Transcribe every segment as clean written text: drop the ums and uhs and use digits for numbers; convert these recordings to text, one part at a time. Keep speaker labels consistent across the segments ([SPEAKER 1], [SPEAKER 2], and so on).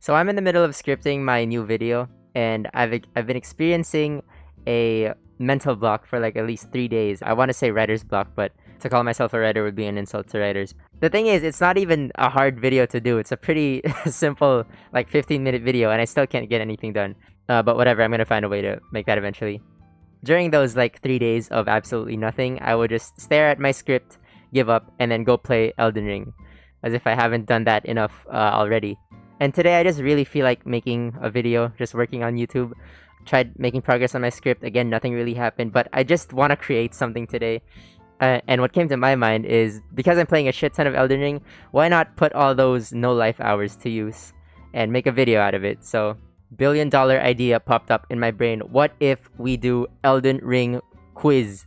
[SPEAKER 1] So I'm in the middle of scripting my new video, and I've been experiencing a mental block for like at least 3 days. I want to say writer's block, but to call myself a writer would be an insult to writers. The thing is, it's not even a hard video to do. It's a pretty simple, like 15-minute video, and I still can't get anything done. But whatever, I'm gonna find a way to make that eventually. During those like 3 days of absolutely nothing, I would just stare at my script, give up, and then go play Elden Ring, as if I haven't done that enough already. And today I just really feel like making a video, just working on YouTube. Tried making progress on my script. Again, nothing really happened, but I just want to create something today. And what came to my mind is, because I'm playing a shit ton of Elden Ring, why not put all those no life hours to use and make a video out of it? So, billion-dollar idea popped up in my brain. What if we do Elden Ring quiz?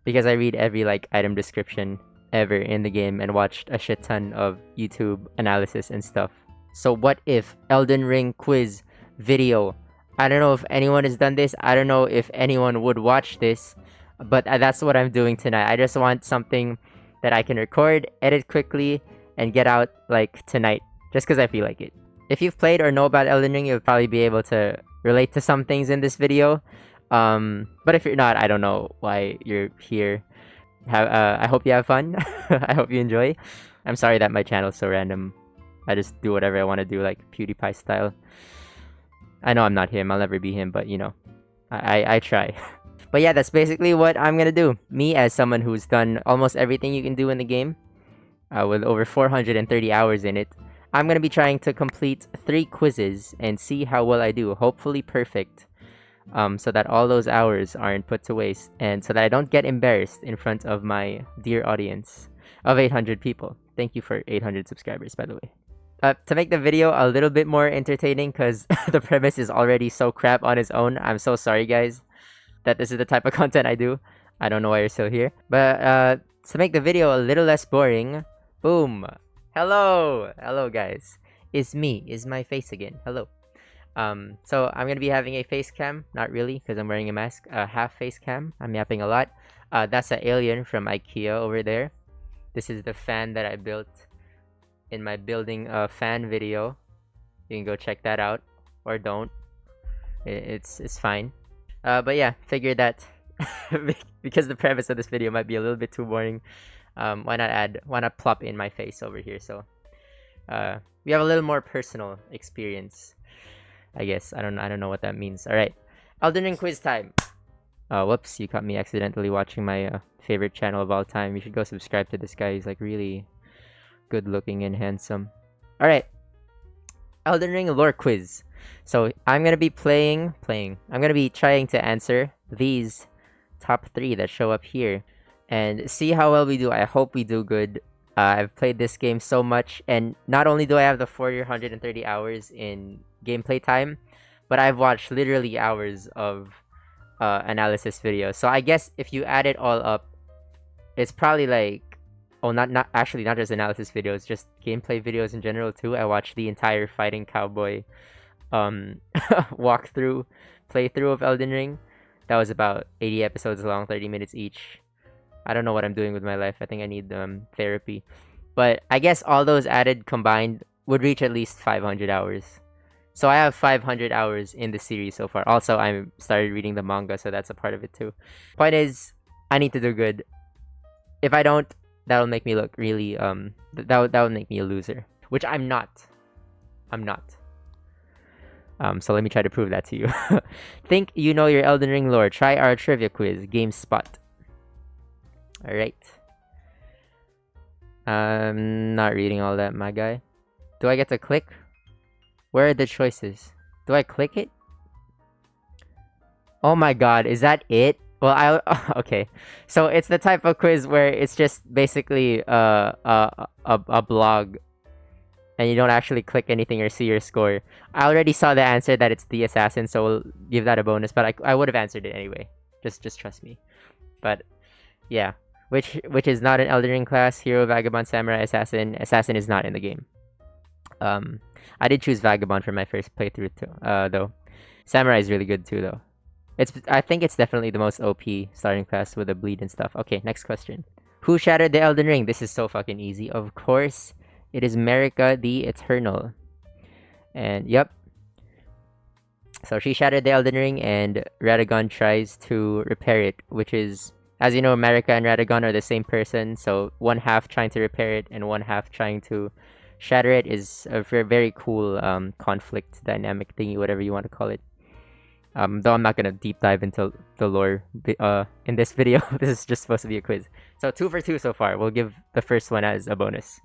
[SPEAKER 1] Because I read every like item description ever in the game and watched a shit ton of YouTube analysis and stuff. So what if Elden Ring quiz video? I don't know if anyone has done this. I don't know if anyone would watch this, but that's what I'm doing tonight. I just want something that I can record, edit quickly, and get out like tonight, just because I feel like it. If you've played or know about Elden Ring, you'll probably be able to relate to some things in this video. But if you're not, I don't know why you're here. I hope you have fun. I hope you enjoy. I'm sorry that my channel's so random. I just do whatever I want to do, like PewDiePie style. I know I'm not him. I'll never be him, but you know, I try. But yeah, that's basically what I'm gonna do. Me, as someone who's done almost everything you can do in the game, with over 430 hours in it, I'm gonna be trying to complete 3 quizzes and see how well I do. Hopefully perfect. So that all those hours aren't put to waste, and so that I don't get embarrassed in front of my dear audience of 800 people. Thank you for 800 subscribers, by the way. To make the video a little bit more entertaining, because the premise is already so crap on its own. I'm so sorry, guys, that this is the type of content I do. I don't know why you're still here. But to make the video a little less boring, boom. Hello! Hello, guys. It's me. It's my face again. Hello. So I'm gonna be having a face cam. Not really, because I'm wearing a mask. Half face cam. I'm yapping a lot. That's an alien from IKEA over there. This is the fan that I built in my building a fan video. You can go check that out, or don't. It's fine. But yeah, figured that because the premise of this video might be a little bit too boring, why not plop in my face over here, so we have a little more personal experience, I guess. I don't know what that means. All right, Elden Ring quiz time. Whoops, you caught me accidentally watching my favorite channel of all time. You should go subscribe to this guy. He's like really good looking and handsome. All right, Elden Ring lore quiz. So I'm gonna be I'm gonna be trying to answer these top 3 that show up here and see how well we do. I hope we do good. I've played this game so much, and not only do I have the 430 hours in gameplay time, but I've watched literally hours of analysis videos. So I guess if you add it all up, it's probably like, oh, not just analysis videos, just gameplay videos in general too. I watched the entire Fighting Cowboy playthrough of Elden Ring. That was about 80 episodes long, 30 minutes each. I don't know what I'm doing with my life. I think I need therapy. But I guess all those added combined would reach at least 500 hours. So I have 500 hours in the series so far. Also, I started reading the manga, so that's a part of it too. Point is, I need to do good. If I don't, that'll make me look really that would make me a loser, which I'm not. So let me try to prove that to you. Think you know your Elden Ring lore. Try our trivia quiz, GameSpot. Alright. I'm not reading all that, my guy. Do I get to click? Where are the choices? Do I click it? Oh my god, is that it? Well, okay. So it's the type of quiz where it's just basically a blog, and you don't actually click anything or see your score. I already saw the answer that it's the assassin, so we'll give that a bonus. But I would have answered it anyway. Just trust me. But yeah, which is not an Elden Ring class: hero, vagabond, samurai, assassin. Assassin is not in the game. I did choose vagabond for my first playthrough too, though. Samurai is really good too, though. I think it's definitely the most OP starting class with the bleed and stuff. Okay, next question. Who shattered the Elden Ring? This is so fucking easy. Of course, it is Marika the Eternal. And yep. So she shattered the Elden Ring, and Radagon tries to repair it, which is, as you know, America and Radagon are the same person. So one half trying to repair it and one half trying to shatter it is a very, very cool conflict dynamic thingy, whatever you want to call it. Though I'm not gonna deep dive into the lore in this video. This is just supposed to be a quiz. So 2 for 2 so far. We'll give the first one as a bonus.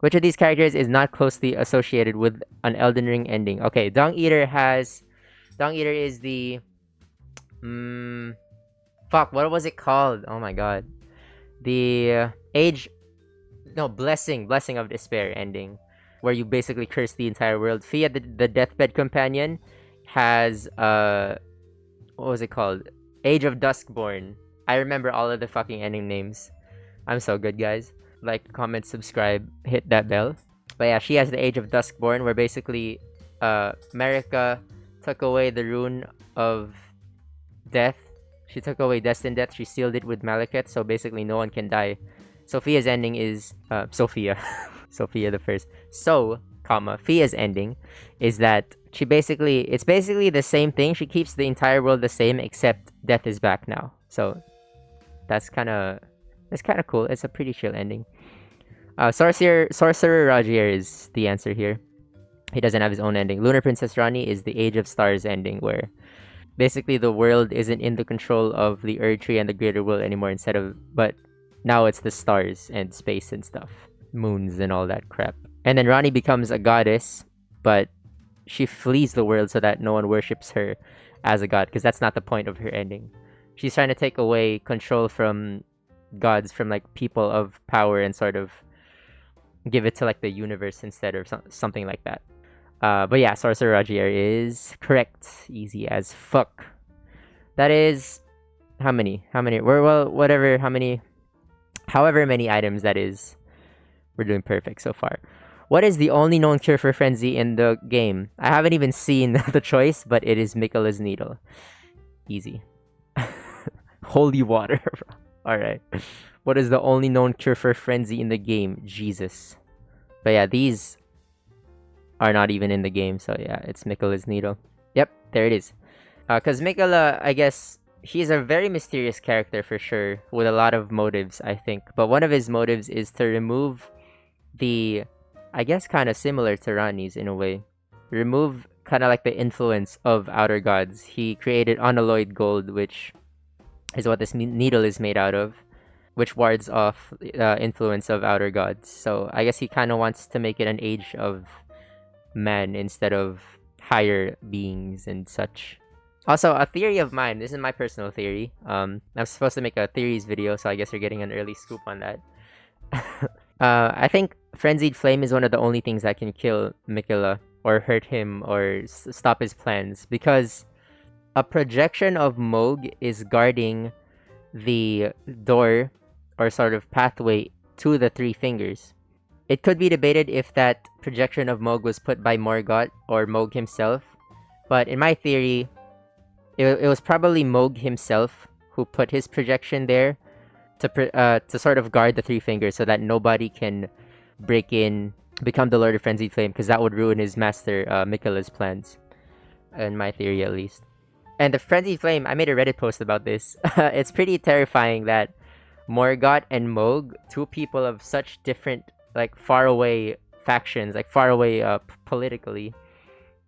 [SPEAKER 1] Which of these characters is not closely associated with an Elden Ring ending? Okay, Dung Eater is the fuck, what was it called? Oh my god. The Blessing of Despair ending, where you basically curse the entire world. Fia, the deathbed companion, has what was it called? Age of Duskborn. I remember all of the fucking ending names. I'm so good, guys. Like, comment, subscribe, hit that bell. But yeah, she has the Age of Duskborn, where basically America took away the rune of death. She took away destined death. She sealed it with Malekith, so basically no one can die. Sophia's ending is Sophia the first. So, Fia's ending is that it's basically the same thing. She keeps the entire world the same, except death is back now. So that's kind of cool. It's a pretty chill ending. Sorcerer Rogier is the answer here. He doesn't have his own ending. Lunar Princess Rani is the Age of Stars ending, where basically the world isn't in the control of the Erd Tree and the Greater Will anymore, but now it's the stars and space and stuff. Moons and all that crap. And then Rani becomes a goddess, but she flees the world so that no one worships her as a god, because that's not the point of her ending. She's trying to take away control from gods, from like people of power, and sort of give it to like the universe instead, or something like that. But yeah, Sorcerer Rogier is correct. Easy as fuck. That is how many? However many items that is. We're doing perfect so far. What is the only known cure for frenzy in the game? I haven't even seen the choice, but it is Miquella's Needle. Easy. Holy water. Alright. What is the only known cure for frenzy in the game? Jesus. But yeah, these are not even in the game, so yeah, it's Miquella's Needle. Yep, there it is. Because Miquella, I guess, he's a very mysterious character for sure, with a lot of motives, I think. But one of his motives is to remove the, I guess, kind of similar to Rani's in a way. Remove kind of like the influence of outer gods. He created unalloyed gold, which is what this needle is made out of, which wards off influence of outer gods. So I guess he kind of wants to make it an age of man instead of higher beings and such. Also, a theory of mine, this is my personal theory. I'm supposed to make a theories video, so I guess you're getting an early scoop on that. I think Frenzied Flame is one of the only things that can kill Miquella, or hurt him, or stop his plans, because a projection of Mohg is guarding the door, or sort of pathway, to the Three Fingers. It could be debated if that projection of Mohg was put by Morgott or Mohg himself, but in my theory, it was probably Mohg himself who put his projection there to sort of guard the Three Fingers, so that nobody can break in, become the Lord of Frenzied Flame, because that would ruin his master Miquella's plans, in my theory at least. And the Frenzied Flame, I made a Reddit post about this. It's pretty terrifying that Morgott and Mohg, two people of such different, like, faraway factions, like faraway politically.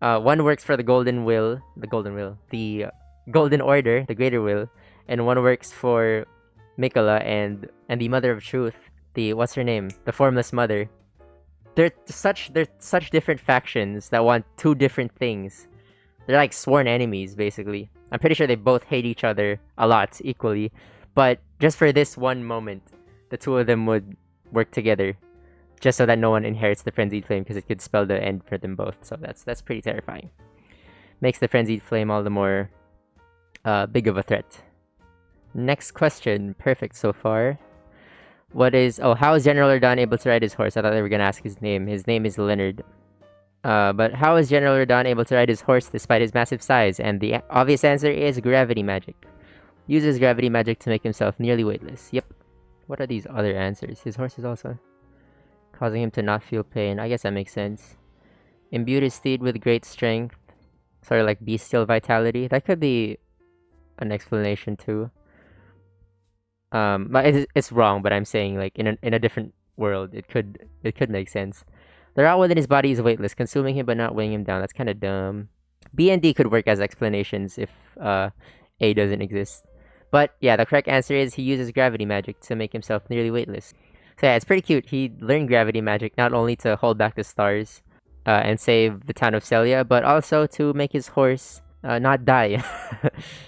[SPEAKER 1] One works for the Golden Order, the Greater Will, and one works for Miquella and the Mother of Truth, what's her name? The Formless Mother. They're such different factions that want two different things. They're like sworn enemies, basically. I'm pretty sure they both hate each other a lot equally, but just for this one moment, the two of them would work together, just so that no one inherits the Frenzied Flame, because it could spell the end for them both. So that's pretty terrifying. Makes the Frenzied Flame all the more big of a threat. Next question. Perfect so far. How is General Erdan able to ride his horse? I thought they were gonna ask his name. His name is Leonard. But how is General Erdan able to ride his horse despite his massive size? And the obvious answer is gravity magic. Uses gravity magic to make himself nearly weightless. Yep. What are these other answers? His horse is also causing him to not feel pain. I guess that makes sense. Imbued his steed with great strength, sort of like bestial vitality. That could be an explanation too. But it's wrong. But I'm saying like in a different world, it could make sense. The route within his body is weightless, consuming him but not weighing him down. That's kind of dumb. B and D could work as explanations if A doesn't exist. But yeah, the correct answer is he uses gravity magic to make himself nearly weightless. So yeah, it's pretty cute. He learned gravity magic not only to hold back the stars and save the town of Celia, but also to make his horse not die,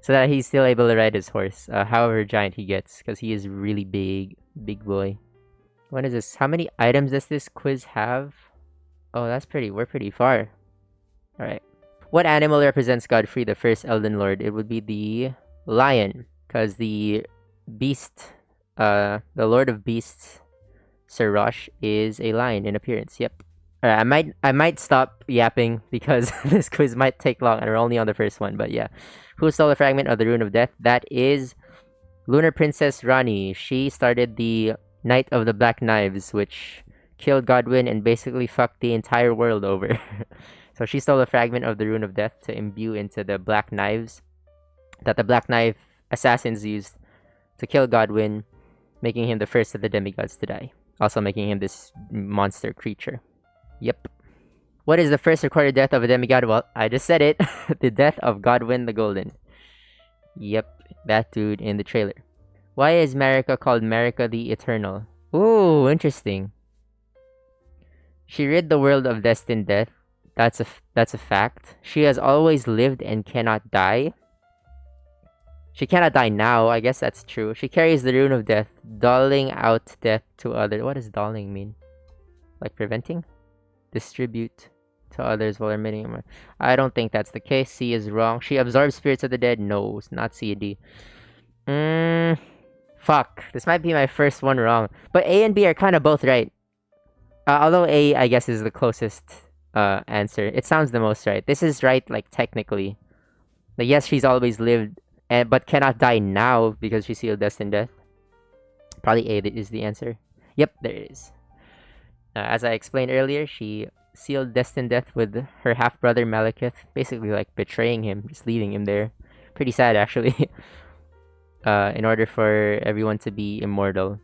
[SPEAKER 1] so that he's still able to ride his horse, however giant he gets, because he is really big boy. What is this? How many items does this quiz have? Oh, we're pretty far. All right. What animal represents Godfrey, the first Elden Lord? It would be the lion, because the beast, the Lord of Beasts, Sir Rosh, is a lion in appearance. Yep. Alright, I might stop yapping because this quiz might take long and we're only on the first one, but yeah. Who stole the fragment of the Rune of Death? That is Lunar Princess Rani. She started the Night of the Black Knives, which killed Godwyn and basically fucked the entire world over. So she stole a fragment of the Rune of Death to imbue into the Black Knives that the Black Knife assassins used to kill Godwyn, making him the first of the demigods to die. Also making him this monster creature. Yep. What is the first recorded death of a demigod? Well, I just said it. The death of Godwyn the Golden. Yep, that dude in the trailer. Why is Marika called Marika the Eternal? Ooh, interesting. She rid the world of destined death. That's a fact. She has always lived and cannot die. She cannot die now. I guess that's true. She carries the rune of death, doling out death to others. What does doling mean? Like preventing? Distribute to others while emitting. I don't think that's the case. C is wrong. She absorbs spirits of the dead. No, it's not C and D. Fuck. This might be my first one wrong. But A and B are kind of both right. Although A, I guess, is the closest answer. It sounds the most right. This is right, like, technically. Like, yes, she's always lived, but cannot die now because she's sealed destined death. Probably A is the answer. Yep, there it is. As I explained earlier, she sealed destined death with her half-brother Malekith, basically like betraying him, just leaving him there. Pretty sad, actually. In order for everyone to be immortal.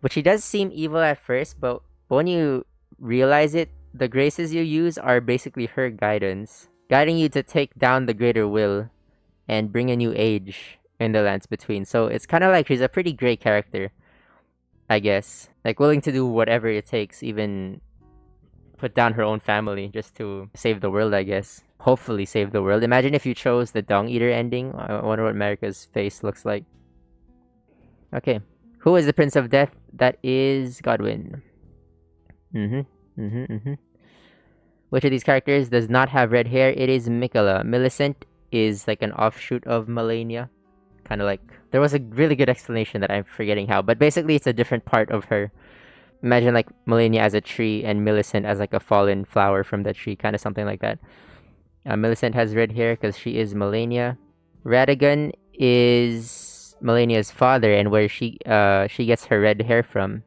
[SPEAKER 1] Which she does seem evil at first, but when you realize it, the graces you use are basically her guidance, guiding you to take down the greater will and bring a new age in the lands between. So it's kind of like she's a pretty great character, I guess. Like, willing to do whatever it takes, even put down her own family just to save the world, I guess. Hopefully save the world. Imagine if you chose the Dung Eater ending. I wonder what Marika's face looks like. Okay. Who is the Prince of Death? That is Godwyn. Which of these characters does not have red hair? It is Miquella. Millicent is like an offshoot of Malenia. Kind of like... There was a really good explanation that I'm forgetting how, but basically it's a different part of her. Imagine like Malenia as a tree and Millicent as like a fallen flower from the tree, kind of something like that. Millicent has red hair because she is Malenia. Radagon is Malenia's father and where she gets her red hair from.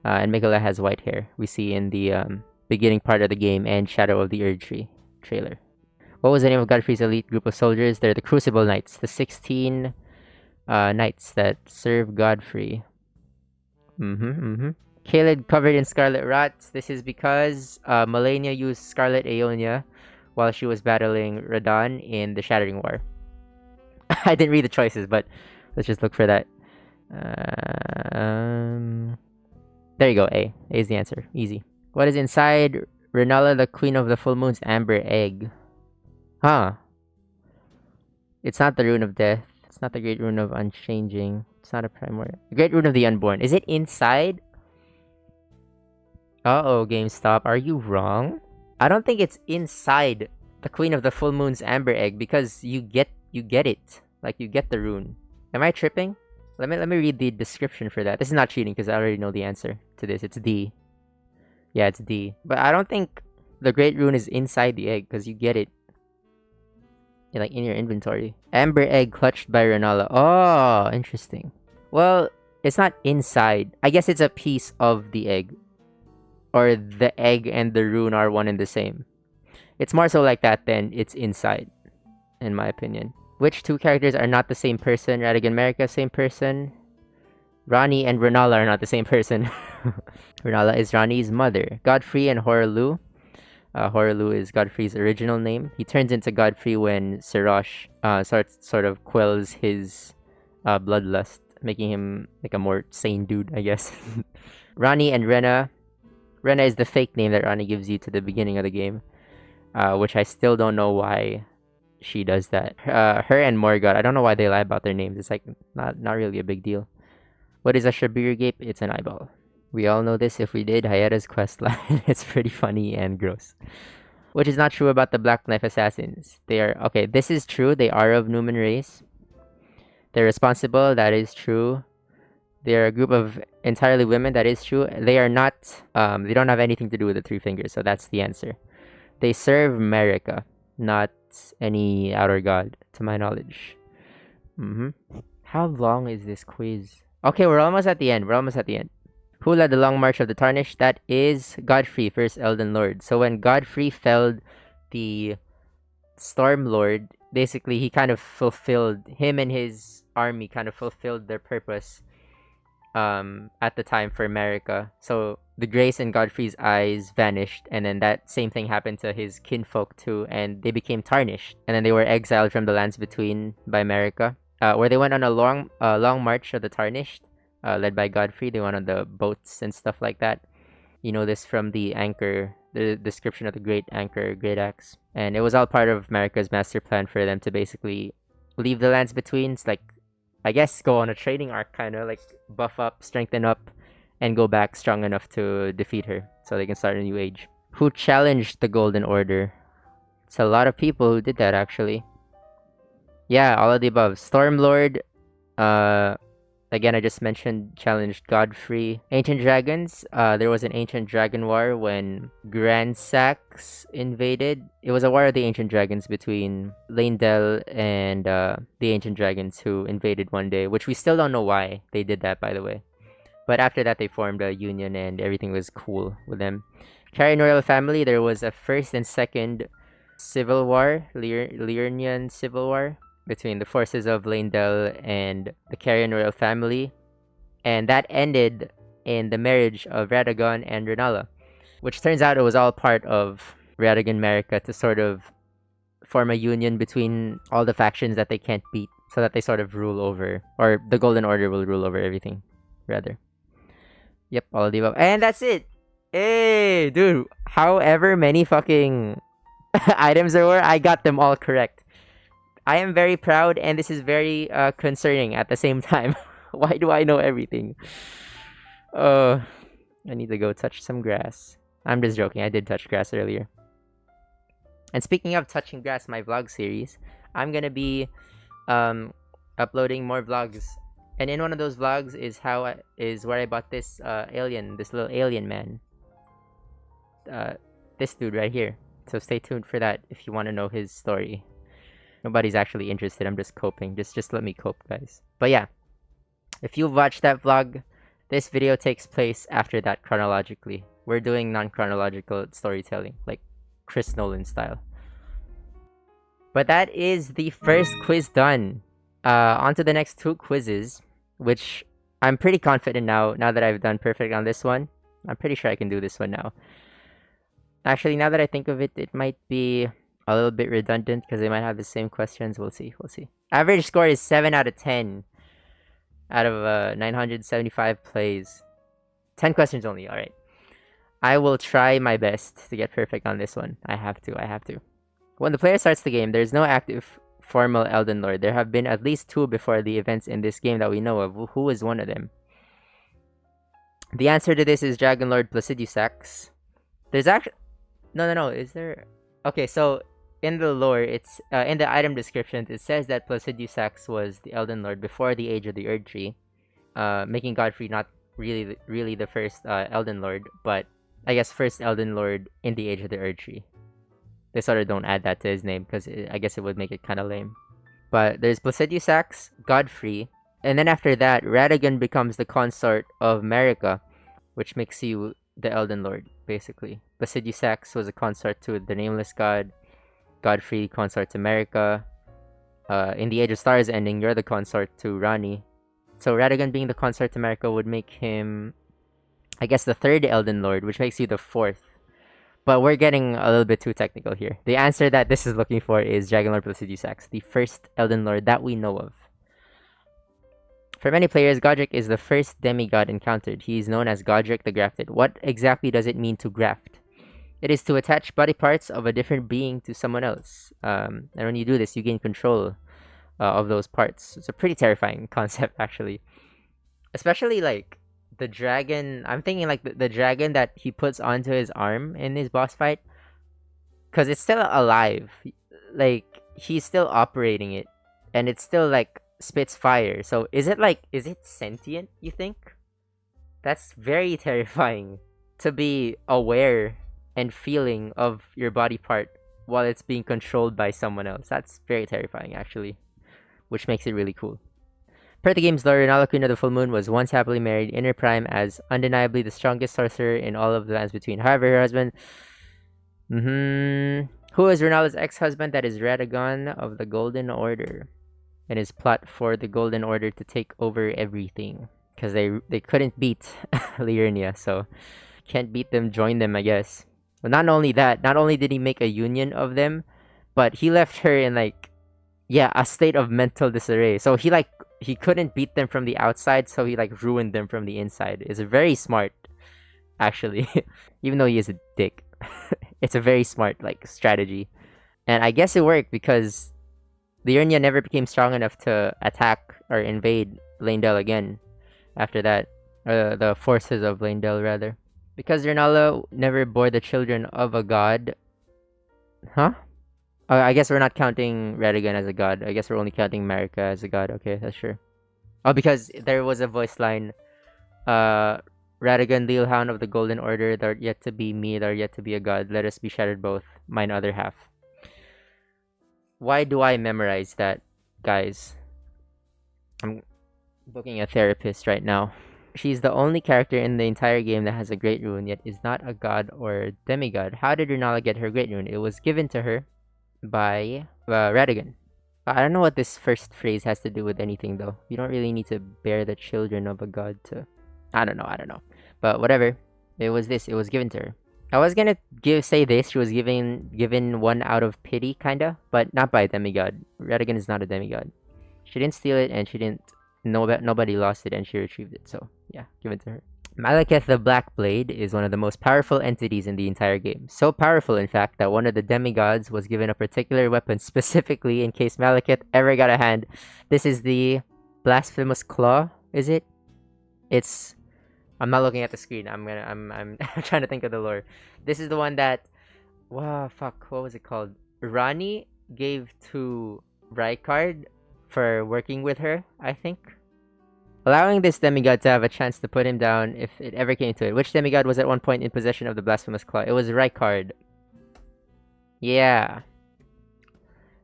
[SPEAKER 1] And Miquella has white hair. We see in the beginning part of the game and Shadow of the Erdtree trailer. What was the name of Godfrey's elite group of soldiers? They're the Crucible Knights, the 16 knights that serve Godfrey. Caelid covered in scarlet rot. This is because Malenia used Scarlet Aeonia while she was battling Radahn in the Shattering War. I didn't read the choices, but let's just look for that. There you go, A. A is the answer. Easy. What is inside Renala, the Queen of the Full Moon's amber egg? Huh. It's not the Rune of Death. It's not the Great Rune of Unchanging. It's not a Primordial. The Great Rune of the Unborn. Is it inside? Uh-oh, GameStop. Are you wrong? I don't think it's inside the Queen of the Full Moon's amber egg because you get it. Like, you get the rune. Am I tripping? Let me read the description for that. This is not cheating because I already know the answer to this. It's D. Yeah, it's D. But I don't think the Great Rune is inside the egg because you get it. Like in your inventory. Amber egg clutched by Renala. Oh, interesting. Well, it's not inside. I guess it's a piece of the egg. or the egg and the rune are one and the same. It's more so like that than it's inside, in my opinion. Which two characters are not the same person? Radigan America, same person. Rani and Renala are not the same person. Renala is Rani's mother. Godfrey and Horlu. Horlu is Godfrey's original name. He turns into Godfrey when Sirosh sort of quells his bloodlust, making him like a more sane dude, I guess. Rani and Rena. Rena is the fake name that Rani gives you to the beginning of the game, which I still don't know why she does that. Her and Morgoth, I don't know why they lie about their names. It's like not really a big deal. What is a Shabir Gape? It's an eyeball. We all know this if we did Hayata's questline. It's pretty funny and gross. Which is not true about the Black Knife Assassins. They are, okay, this is true. They are of Numen race. They're responsible. That is true. They're a group of entirely women. That is true. They are not, they don't have anything to do with the Three Fingers. So that's the answer. They serve America, not any outer god, to my knowledge. How long is this quiz? Okay, we're almost at the end. Who led the Long March of the Tarnished? That is Godfrey, first Elden Lord. So when Godfrey felled the Storm Lord, basically he kind of fulfilled, him and his army kind of fulfilled their purpose at the time for America. So the grace in Godfrey's eyes vanished, and then that same thing happened to his kinfolk too, and they became tarnished. And then they were exiled from the lands between by America, where they went on a long march of the Tarnished, led by Godfrey. They went on the boats and stuff like that. You know this from the anchor, the description of the Great Anchor, Great Axe. And it was all part of America's master plan for them to basically leave the lands between. It's like, I guess, go on a trading arc, kind of like buff up, strengthen up, and go back strong enough to defeat her so they can start a new age. Who challenged the Golden Order? It's a lot of people who did that, actually. Yeah, all of the above. Stormlord, again, I just mentioned challenged Godfrey. Ancient Dragons, there was an Ancient Dragon War when Grand Sax invaded. It was a war of the Ancient Dragons between Leyndell and the Ancient Dragons who invaded one day, which we still don't know why they did that, by the way. But after that, they formed a union and everything was cool with them. Carrion Royal Family, there was a first and second civil war, Liurnian Civil War, between the forces of Leyndell and the Carrion Royal family, and that ended in the marriage of Radagon and Renala, which turns out it was all part of Radagon America to sort of form a union between all the factions that they can't beat, so that they sort of rule over, or the Golden Order will rule over everything, rather. Yep, all of the above. And that's it! Hey, dude, however many fucking items there were, I got them all correct. I am very proud, and this is very concerning at the same time. Why do I know everything? I need to go touch some grass. I'm just joking. I did touch grass earlier. And speaking of touching grass, my vlog series, I'm gonna be uploading more vlogs. And in one of those vlogs is where I bought this alien, this little alien man. This dude right here. So stay tuned for that if you want to know his story. Nobody's actually interested. I'm just coping. Just let me cope, guys. But yeah, if you've watched that vlog, this video takes place after that chronologically. We're doing non-chronological storytelling, like Chris Nolan style. But that is the first quiz done. On to the next two quizzes, which I'm pretty confident now that I've done perfect on this one. I'm pretty sure I can do this one now. Actually, now that I think of it, it might be a little bit redundant because they might have the same questions. We'll see. Average score is 7 out of 10 out of 975 plays. 10 questions only. All right. I will try my best to get perfect on this one. I have to. When the player starts the game, there's no active formal Elden Lord. There have been at least 2 before the events in this game that we know of. Who is one of them? The answer to this is Dragon Lord Placidusax. There's actually... No. Is there... Okay, so in the lore, it's in the item descriptions, it says that Placidusax was the Elden Lord before the Age of the Erd Tree, making Godfrey not really the first Elden Lord, but I guess first Elden Lord in the Age of the Erd Tree. They sort of don't add that to his name because I guess it would make it kind of lame. But there's Placidusax, Godfrey, and then after that, Radagon becomes the consort of Marika, which makes you the Elden Lord. basically. Placidusax was a consort to the Nameless God. Godfrey, consort to America. In the Age of Stars ending, you're the consort to Rani. So Radagon being the consort to America would make him, I guess, the third Elden Lord, which makes you the fourth. But we're getting a little bit too technical here. The answer that this is looking for is Dragonlord Placidusax, the first Elden Lord that we know of. For many players, Godric is the first demigod encountered. He is known as Godric the Grafted. What exactly does it mean to graft? It is to attach body parts of a different being to someone else. And when you do this, you gain control of those parts. It's a pretty terrifying concept, actually. Especially, like, the dragon... I'm thinking, like, the dragon that he puts onto his arm in his boss fight. Because it's still alive. Like, he's still operating it. And it's still, like, spits fire. So, is it sentient, you think? That's very terrifying. To be aware and feeling of your body part while it's being controlled by someone else. That's very terrifying, actually. Which makes it really cool. Per the game's lore, Rinala, Queen of the Full Moon, was once happily married in her prime as undeniably the strongest sorcerer in all of the lands between. However, her husband... Who is Rinala's ex-husband? That is Radagon of the Golden Order. And his plot for the Golden Order to take over everything. Because they couldn't beat Liurnia, so... Can't beat them, join them, I guess. But not only that, not only did he make a union of them, but he left her in, like... Yeah, a state of mental disarray. So he couldn't beat them from the outside, so he like ruined them from the inside. It's very smart, actually. Even though he is a dick. It's a very smart like strategy. And I guess it worked because Liurnia never became strong enough to attack or invade Leyndell again after that. The forces of Leyndell, rather. Because Rennala never bore the children of a god. Huh? I guess we're not counting Radagon as a god. I guess we're only counting Marika as a god. Okay, that's sure. Oh, because there was a voice line. Radagon, Lilhound of the Golden Order, thou art yet to be me, thou art yet to be a god. Let us be shattered both, mine other half. Why do I memorize that, guys? I'm booking a therapist right now. She's the only character in the entire game that has a great rune, yet is not a god or demigod. How did Rennala get her great rune? It was given to her by Radagon. I don't know what this first phrase has to do with anything, though. You don't really need to bear the children of a god to... I don't know. But whatever. It was given to her. I was gonna say this. She was given one out of pity, kinda. But not by a demigod. Radagon is not a demigod. She didn't steal it, and she didn't... Nobody lost it, and she retrieved it. So, yeah. Given to her. Malekith the Black Blade is one of the most powerful entities in the entire game. So powerful, in fact, that one of the demigods was given a particular weapon specifically in case Malekith ever got a hand. This is the Blasphemous Claw, is it? It's... I'm not looking at the screen. I'm trying to think of the lore. This is the one that... Wow, fuck. What was it called? Rani gave to Rykard for working with her, I think. Allowing this demigod to have a chance to put him down if it ever came to it. Which demigod was at one point in possession of the Blasphemous Claw? It was Rykard. Yeah.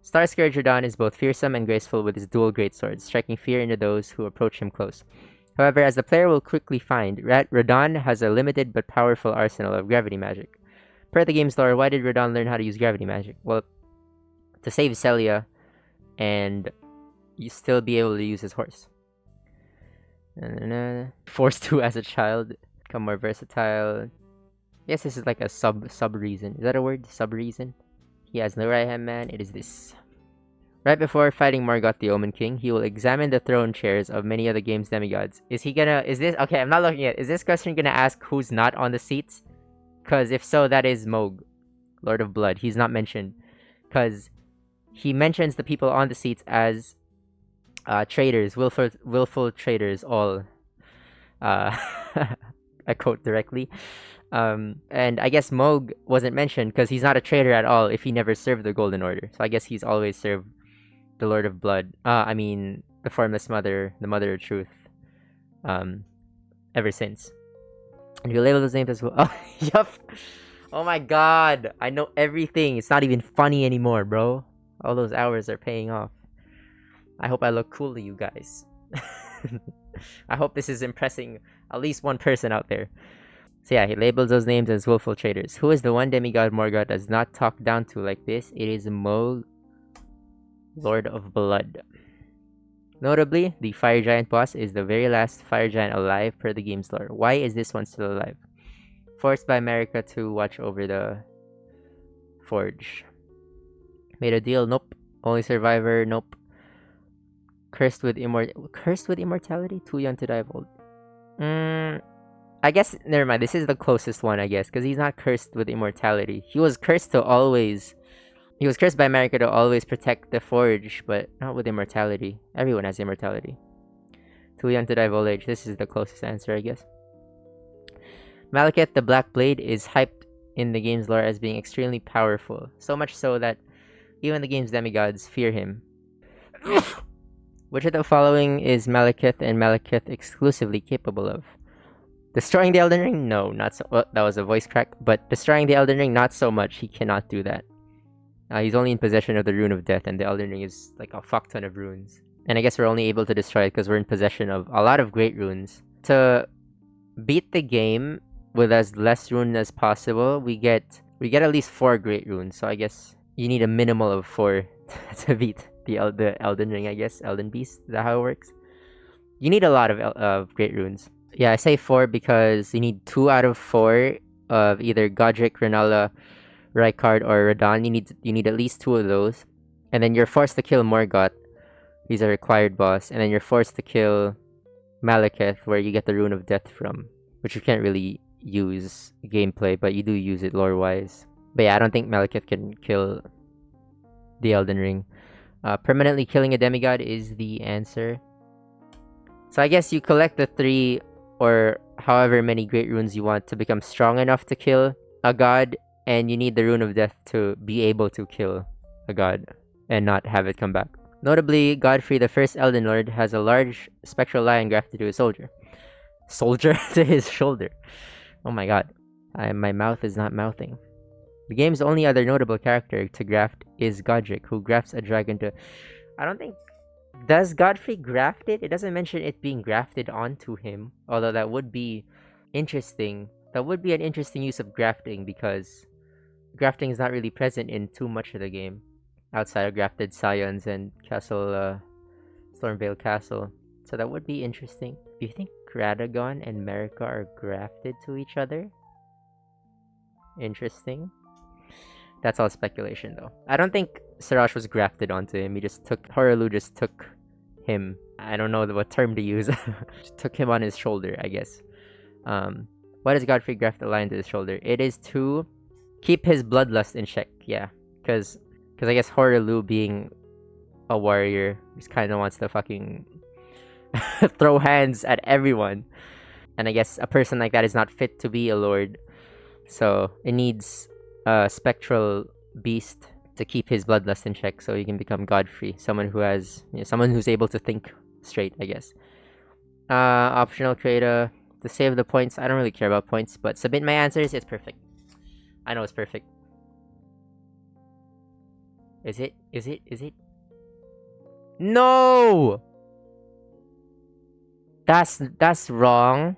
[SPEAKER 1] Starscourge Radahn is both fearsome and graceful with his dual greatswords, striking fear into those who approach him close. However, as the player will quickly find, Radahn has a limited but powerful arsenal of gravity magic. Per the game's lore, why did Radahn learn how to use gravity magic? Well, to save Celia and you still be able to use his horse. Forced to as a child, become more versatile. Yes, this is like a sub reason. Is that a word? Sub reason? He has no right hand man. It is this. Right before fighting Morgoth the Omen King, he will examine the throne chairs of many of the game's demigods. Is this, I'm not looking at, is this question gonna ask who's not on the seats? Cause if so, that is Mohg, Lord of Blood. He's not mentioned. Cause he mentions the people on the seats as traitors, willful traitors, all. I quote directly. And I guess Mohg wasn't mentioned because he's not a traitor at all if he never served the Golden Order. So I guess he's always served the Lord of Blood. I mean, the Formless Mother, the Mother of Truth. Ever since. And you label those names as well. Oh, yup. Oh my god. I know everything. It's not even funny anymore, bro. All those hours are paying off. I hope I look cool to you guys. I hope this is impressing at least one person out there. So yeah, he labels those names as willful traitors. Who is the one demigod Morgoth does not talk down to like this? It is Mo, Lord of Blood. Notably, the Fire Giant boss is the very last Fire Giant alive per the game's lore. Why is this one still alive? Forced by America to watch over the forge. Made a deal? Nope. Only survivor? Nope. Cursed with immortality? Too young to die of old. I guess never mind. This is the closest one, I guess, because he's not cursed with immortality. He was cursed to always. He was cursed by America to always protect the forge, but not with immortality. Everyone has immortality. Too young to die of old age. This is the closest answer, I guess. Malekith the Black Blade is hyped in the game's lore as being extremely powerful, so much so that even the game's demigods fear him. Which of the following is Malekith and Malekith exclusively capable of? Destroying the Elden Ring? No, not so. Well, that was a voice crack. But destroying the Elden Ring, not so much. He cannot do that. He's only in possession of the Rune of Death, and the Elden Ring is like a fuck ton of runes. And I guess we're only able to destroy it because we're in possession of a lot of great runes. To beat the game with as less rune as possible, we get at least 4 great runes. So I guess you need a minimal of 4 to beat the Elden Ring, I guess. Elden Beast, is that how it works? You need a lot of great runes. Yeah, I say 4 because you need 2 out of 4 of either Godric, Renala, Rykard, or Radahn. You need at least 2 of those. And then you're forced to kill Morgoth. He's a required boss. And then you're forced to kill Malekith, where you get the Rune of Death from. Which you can't really use gameplay, but you do use it lore-wise. But yeah, I don't think Malekith can kill the Elden Ring. Permanently killing a demigod is the answer. So I guess you collect the 3 or however many great runes you want to become strong enough to kill a god, and you need the Rune of Death to be able to kill a god and not have it come back. Notably, Godfrey, the first Elden Lord, has a large spectral lion grafted to his soldier to his shoulder. Oh my god, my mouth is not mouthing. The game's only other notable character to graft is Godric, who grafts a dragon to... I don't think... Does Godfrey graft it? It doesn't mention it being grafted onto him. Although that would be interesting. That would be an interesting use of grafting, because grafting is not really present in too much of the game. Outside of grafted scions and Stormvale Castle. So that would be interesting. Do you think Radagon and Marika are grafted to each other? Interesting. That's all speculation, though. I don't think Siraj was grafted onto him. Horalu just took him. I don't know what term to use. Just took him on his shoulder, I guess. Why does Godfrey graft a lion to his shoulder? It is to keep his bloodlust in check. Yeah, because I guess Horalu, being a warrior, just kind of wants to fucking throw hands at everyone. And I guess a person like that is not fit to be a lord. So it needs a spectral beast to keep his bloodlust in check, so he can become Godfrey, someone who's able to think straight, I guess. Optional create to save the points. I don't really care about points, but submit my answers. It's perfect. I know it's perfect. Is it? No! That's wrong.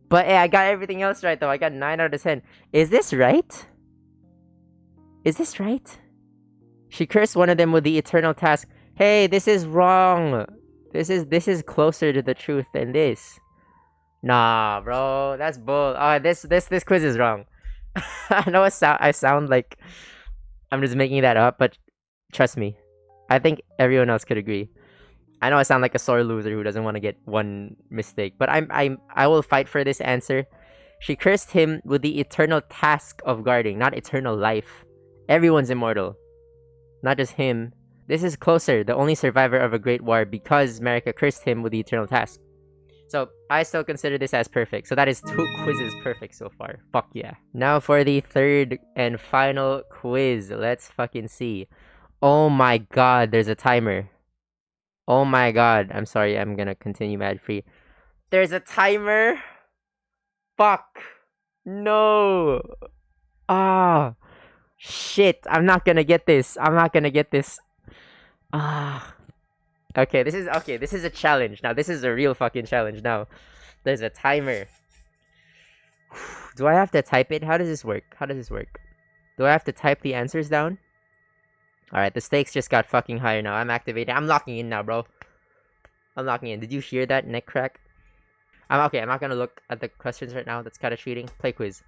[SPEAKER 1] But hey, I got everything else right though. I got 9 out of 10. Is this right? She cursed one of them with the eternal task. Hey, this is wrong. This is closer to the truth than this. Nah, bro, that's bull. This quiz is wrong. I know I sound like I'm just making that up, but trust me, I think everyone else could agree. I know I sound like a sore loser who doesn't want to get one mistake, but I will fight for this answer. She cursed him with the eternal task of guarding, not eternal life. Everyone's immortal, not just him. This is closer, the only survivor of a great war, because Marika cursed him with the eternal task. So I still consider this as perfect. So that is 2 quizzes perfect so far. Fuck yeah. Now for the 3rd and final quiz. Let's fucking see. Oh my god, there's a timer. Oh my god. I'm sorry, I'm gonna continue mad free. There's a timer? Fuck. No. Ah. Shit. I'm not gonna get this. Okay, this is a challenge. Now this is a real fucking challenge now. There's a timer. Do I have to type it? How does this work? How does this work? Do I have to type the answers down? Alright, the stakes just got fucking higher now. I'm activated. I'm locking in now, bro. I'm locking in. Did you hear that neck crack? I'm okay. I'm not gonna look at the questions right now. That's kind of cheating. Play quiz.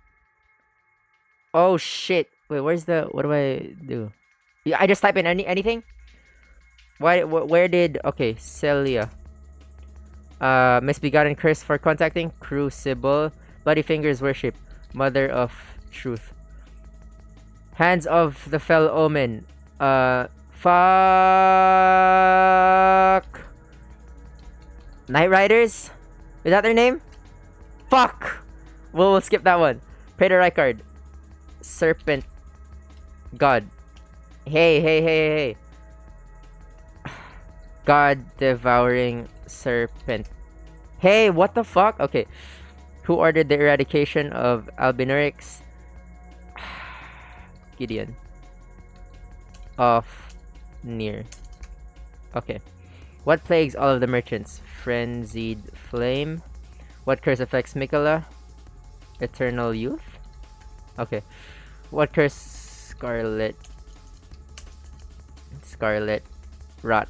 [SPEAKER 1] Oh shit! Wait, where's the? What do I do? Yeah, I just type in anything. Why? Where did? Okay, Celia. Misbegotten curse for contacting. Crucible. Bloody fingers worship. Mother of truth. Hands of the fell omen. Fuck. Night Riders? Is that their name? Fuck! We'll skip that one. Praetor Rykard. Serpent. God. Hey. God devouring serpent. Hey, what the fuck? Okay. Who ordered the eradication of albinurics? Gideon. Off. Near. Okay. What plagues all of the merchants? Frenzied flame. What curse affects Mikola? Eternal youth? Okay. What curse? Scarlet rot.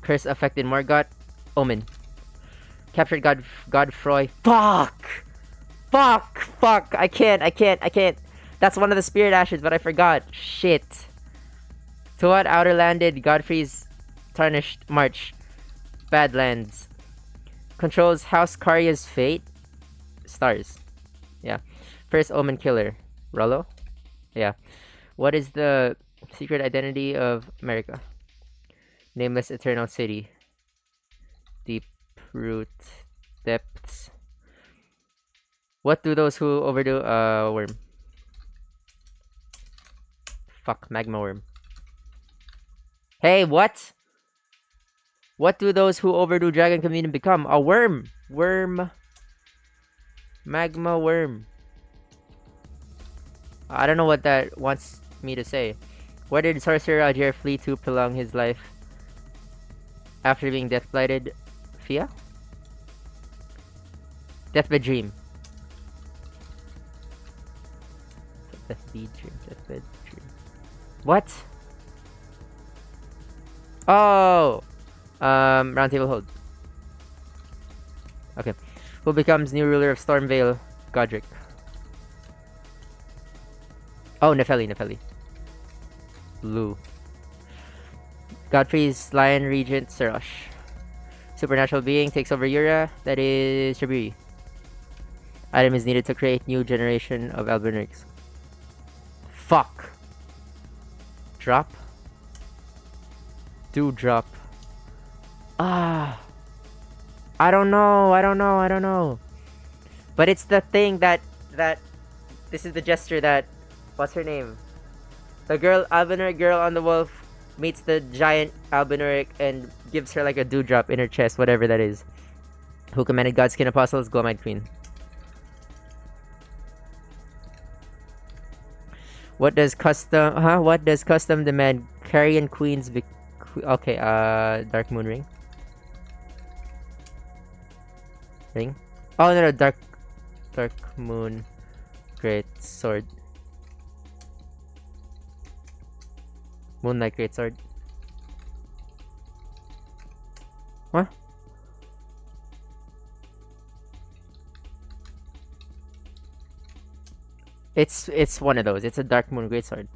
[SPEAKER 1] Curse affected Morgoth. Omen. Captured Godfroy. Fuck! I can't. That's one of the spirit ashes, but I forgot. Shit. To what outer landed Godfrey's tarnished march? Badlands. Controls House Karya's fate. Stars. Yeah. First Omen killer. Rollo. Yeah. What is the secret identity of America? Nameless eternal city. Deep root depths. What do those who overdo worm? Fuck, magma worm. Hey, what? What do those who overdo dragon communion become? A worm. Magma worm. I don't know what that wants me to say. Where did Sorcerer Algier flee to prolong his life after being death blighted? Fia? Deathbed dream. Deathbed dream. What? Oh! Round table hold. Okay. Who becomes new ruler of Stormvale? Godric. Oh, Nefeli. Blue. Godfrey's Lion Regent, Serosh. Supernatural being takes over Yura. That is Shabiri. Item is needed to create new generation of Albinurics. Fuck. Drop. Do drop. I don't know. But it's the thing that this is the gesture that, what's her name? The girl, Albinuric girl on the wolf, meets the giant Albinuric and gives her like a dewdrop in her chest, whatever that is. Who commanded Godskin Apostles? Glowmite Queen. What does custom demand? Carrion Queens be... Okay, Dark Moon Ring. Oh no, Dark Moon Great Sword. Moonlight Great Sword. What? It's one of those. It's a Dark Moon Great Sword.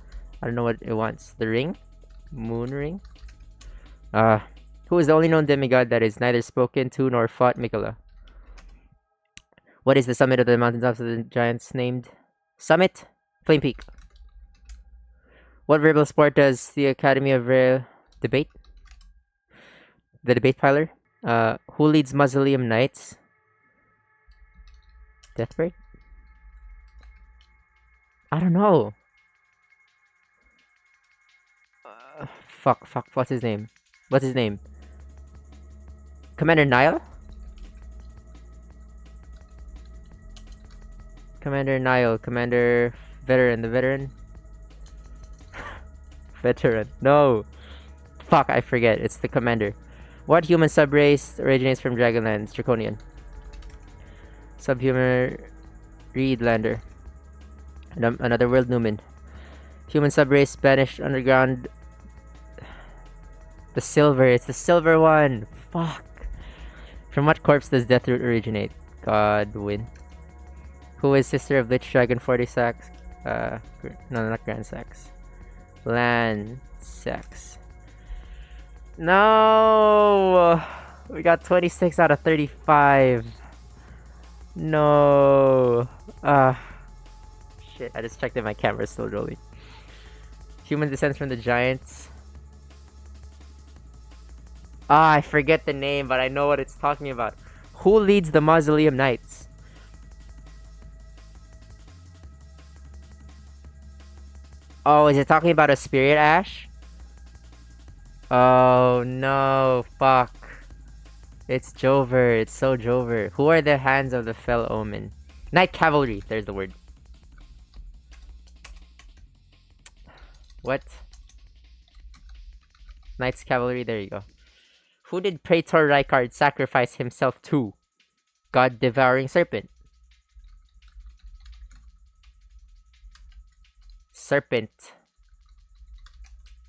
[SPEAKER 1] I don't know what it wants. The ring? Moon Ring? Who is the only known demigod that is neither spoken to nor fought Mikola? What is the summit of the mountaintops of the giants named? Summit? Flame Peak. What verbal sport does the Academy of Rare debate? The debate piler? Who leads Mausoleum Knights? Deathbird? I don't know. Fuck. What's his name? Commander Nile? Commander Nile. Commander Veteran. The Veteran? Veteran. No. Fuck, I forget. It's the commander. What human subrace originates from Dragonlands? Draconian. Subhuman Reedlander. Another world Newman. Human subrace, Spanish underground. The silver. It's the silver one. Fuck. From what corpse does Deathroot originate? Godwin. Who is sister of Lich Dragon 40 Sax? No, not Grand Sax. Land Sax. No! We got 26 out of 35. No. Shit, I just checked if my camera's still rolling. Human descends from the giants. I forget the name, but I know what it's talking about. Who leads the Mausoleum Knights? Oh, is it talking about a spirit, Ash? Oh no, fuck. It's Jover, it's so Jover. Who are the hands of the fell omen? Knight Cavalry, there's the word. What? Knights Cavalry, there you go. Who did Praetor Rykard sacrifice himself to? God Devouring Serpent. Serpent.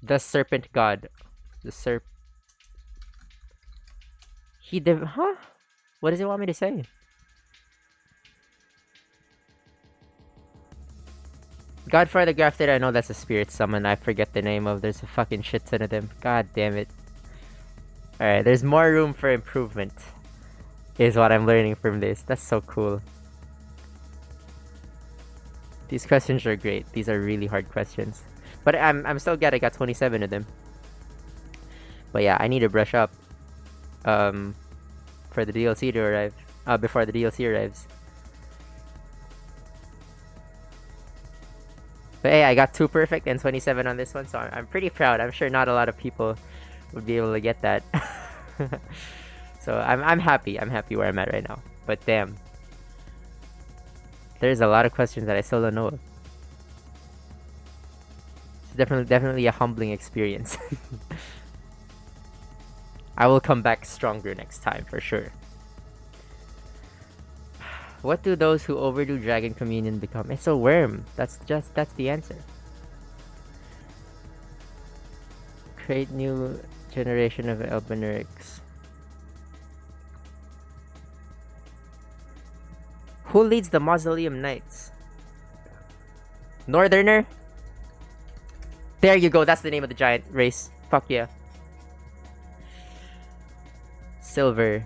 [SPEAKER 1] The Serpent God. The Huh? What does it want me to say? Godfather Grafted, I know that's a spirit summon. I forget the name of. There's a fucking shit ton of them. God damn it. Alright, there's more room for improvement. Is what I'm learning from this. That's so cool. These questions are great. These are really hard questions. But I'm still glad I got 27 of them. But yeah, I need to brush up. For the DLC to arrive. Before the DLC arrives. But hey, I got 2 perfect and 27 on this one, so I'm pretty proud. I'm sure not a lot of people would be able to get that. So I'm happy. I'm happy where I'm at right now. But damn. There's a lot of questions that I still don't know of. It's definitely a humbling experience. I will come back stronger next time for sure. What do those who overdo Dragon Communion become? It's a worm. That's the answer. Create new generation of Elbenerics. Who leads the Mausoleum Knights? Northerner? There you go, that's the name of the giant race. Fuck yeah. Silver.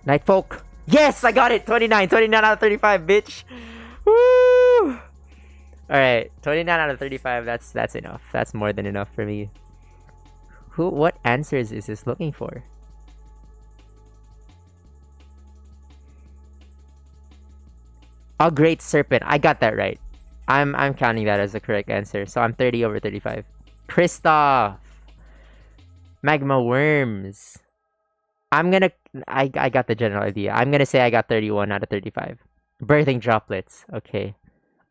[SPEAKER 1] Nightfolk. Yes, I got it. 29 out of 35, bitch. Woo! Alright, 29 out of 35, that's enough. That's more than enough for me. What answers is this looking for? A great serpent. I got that right. I'm counting that as the correct answer. So I'm 30 over 35. Kristoff. Magma worms. I got the general idea. I'm gonna say I got 31 out of 35. Birthing droplets. Okay.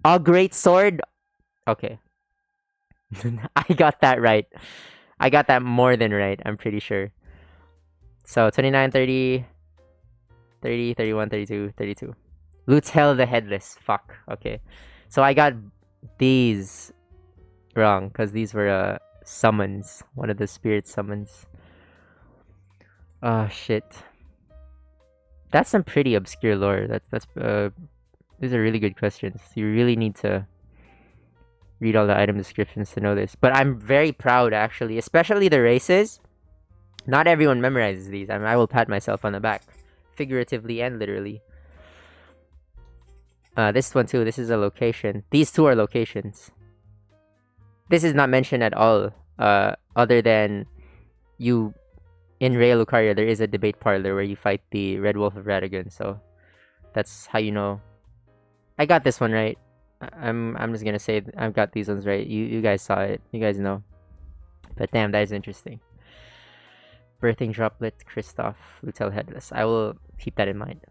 [SPEAKER 1] A great sword. Okay. I got that right. I got that more than right, I'm pretty sure. So 29, 30, 30, 31, 32, 32. Lutel the Headless. Fuck. Okay. So I got these wrong because these were summons. One of the spirit summons. Oh shit. That's some pretty obscure lore. These are really good questions. You really need to read all the item descriptions to know this. But I'm very proud actually, especially the races. Not everyone memorizes these. I will pat myself on the back, figuratively and literally. This one too. This is a location. These two are locations. This is not mentioned at all. Other than you in Raya Lucaria, there is a debate parlor where you fight the Red Wolf of Radagon. So that's how you know. I got this one right. I'm just gonna say I've got these ones right. You guys saw it. You guys know. But damn, that is interesting. Birthing Droplet, Kristoff, Lutel Headless. I will keep that in mind.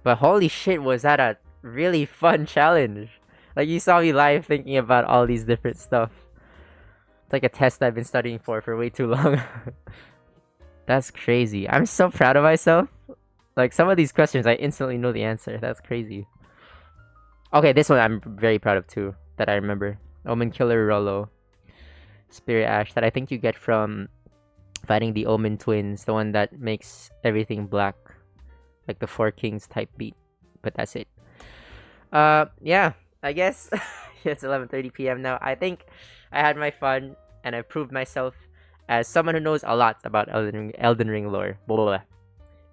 [SPEAKER 1] But holy shit, was that a really fun challenge. Like, you saw me live thinking about all these different stuff. It's like a test I've been studying for way too long. That's crazy. I'm so proud of myself. Like some of these questions, I instantly know the answer. That's crazy. Okay, this one I'm very proud of too. That I remember. Omen Killer Rollo, Spirit Ash. That I think you get from fighting the Omen twins, the one that makes everything black, like the Four Kings type beat. But that's it. Yeah. I guess it's 11:30 p.m. now. I think I had my fun and I proved myself as someone who knows a lot about Elden Ring lore. Blah, blah, blah.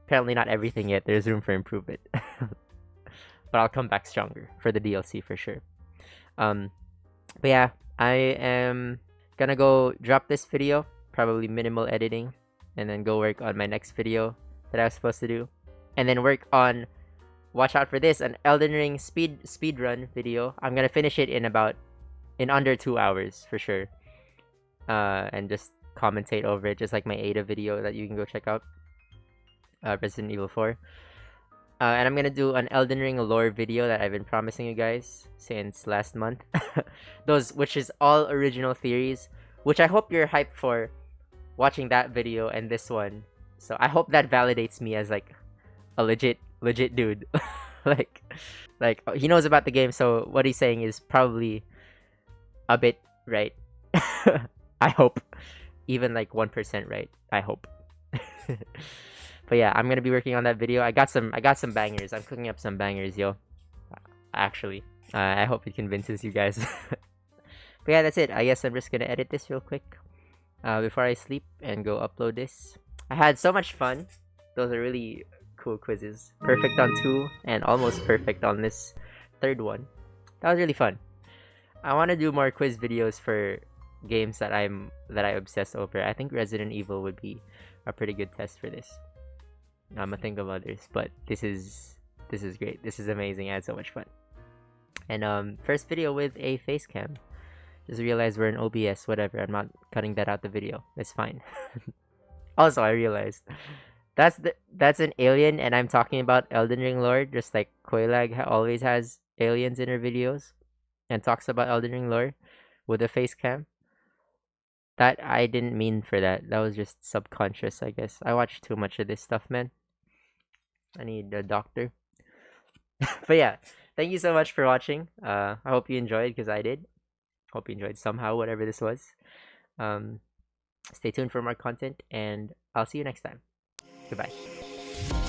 [SPEAKER 1] Apparently not everything yet. There's room for improvement. But I'll come back stronger for the DLC for sure. But yeah, I am gonna go drop this video, probably minimal editing, and then go work on my next video that I was supposed to do, and then work on. Watch out for this, an Elden Ring speed run video. I'm gonna finish it in under 2 hours for sure. And just commentate over it, just like my Ada video that you can go check out. Resident Evil 4. And I'm gonna do an Elden Ring lore video that I've been promising you guys since last month. Which is all original theories, which I hope you're hyped for watching that video and this one. So I hope that validates me as like a legit dude. like he knows about the game, so what he's saying is probably a bit right. I hope. Even like 1% right. I hope. But yeah, I'm gonna be working on that video. I got some bangers. I'm cooking up some bangers, yo. Actually. I hope it convinces you guys. But yeah, that's it. I guess I'm just gonna edit this real quick before I sleep and go upload this. I had so much fun. Those are really cool quizzes. Perfect on 2 and almost perfect on this third one. That was really fun. I want to do more quiz videos for games that I obsess over. I think Resident Evil would be a pretty good test for this. I'm gonna think of others, but this is great. This is amazing. I had so much fun. And first video with a face cam. Just realized we're in OBS. Whatever. I'm not cutting that out the video. It's fine. Also, I realized that's an alien, and I'm talking about Elden Ring lore. Just like Koilag always has aliens in her videos, and talks about Elden Ring lore with a face cam. That I didn't mean for that. That was just subconscious, I guess. I watch too much of this stuff, man. I need a doctor. But yeah, thank you so much for watching. I hope you enjoyed, because I did. Hope you enjoyed somehow, whatever this was. Stay tuned for more content, and I'll see you next time. Goodbye.